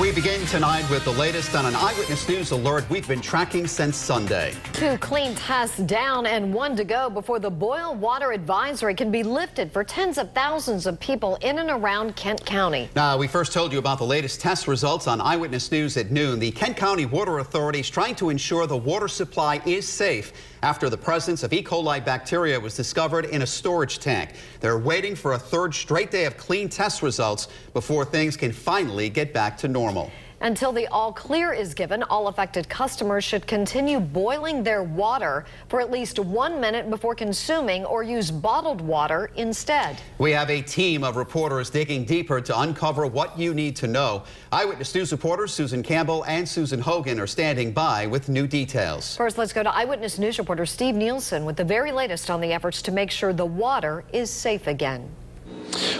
We begin tonight with the latest on an Eyewitness News alert we've been tracking since Sunday. 2 clean tests down and 1 to go before the boil water advisory can be lifted for tens of thousands of people in and around Kent County. Now, we first told you about the latest test results on Eyewitness News at noon. The Kent County Water Authority is trying to ensure the water supply is safe after the presence of E. coli bacteria was discovered in a storage tank. They're waiting for a third straight day of clean test results before things can finally get back to normal. Until the all clear is given, all affected customers should continue boiling their water for at least 1 minute before consuming or use bottled water instead. We have a team of reporters digging deeper to uncover what you need to know. Eyewitness News reporters Susan Campbell and Susan Hogan are standing by with new details. First, let's go to Eyewitness News reporter Steve Nielsen with the very latest on the efforts to make sure the water is safe again.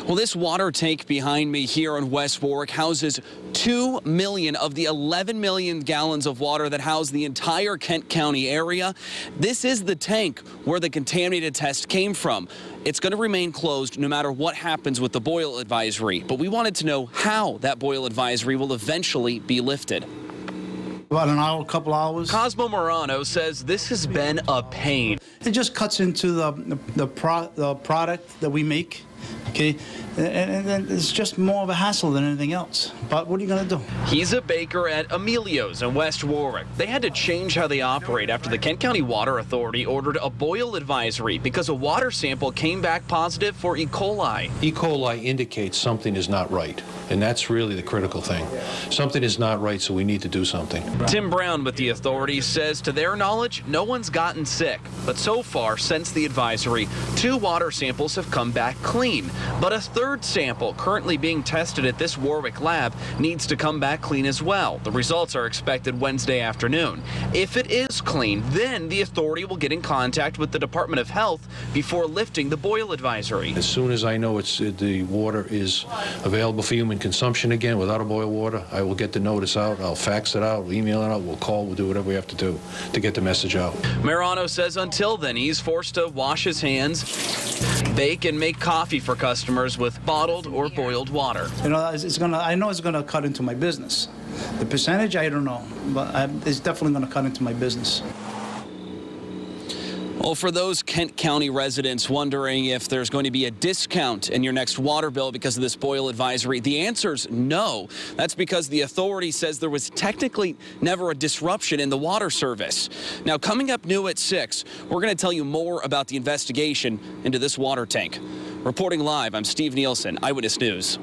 Well, this water tank behind me here in West Warwick houses 2 million of the 11 million gallons of water that house the entire Kent County area. This is the tank where the contaminated test came from. It's going to remain closed no matter what happens with the boil advisory. But we wanted to know how that boil advisory will eventually be lifted. About an hour, couple hours. Cosmo Morano says this has been a pain. It just cuts into the product that we make, okay? And it's just more of a hassle than anything else. But what are you going to do? He's a baker at Emilio's in West Warwick. They had to change how they operate after the Kent County Water Authority ordered a boil advisory because a water sample came back positive for E. coli. E. coli indicates something is not right, and that's really the critical thing. Something is not right, so we need to do something. Tim Brown with the authority says to their knowledge, no one's gotten sick. But so far, since the advisory, 2 water samples have come back clean. But a third sample currently being tested at this Warwick lab needs to come back clean as well. The results are expected Wednesday afternoon. If it is clean, then the authority will get in contact with the Department of Health before lifting the boil advisory. As soon as I know the water is available for human consumption again without a boil water, I will get the notice out. I'll fax it out, we'll email it out, we'll call, we'll do whatever we have to do to get the message out. Marano says until then, he's forced to wash his hands, bake and make coffee for customers with bottled or boiled water. You know, I know it's gonna cut into my business. The percentage, I don't know, but it's definitely gonna cut into my business. Well, for those Kent County residents wondering if there's going to be a discount in your next water bill because of this boil advisory, the answer's no. That's because the authority says there was technically never a disruption in the water service. Now, coming up new at 6, we're going to tell you more about the investigation into this water tank. Reporting live, I'm Steve Nielsen, Eyewitness News.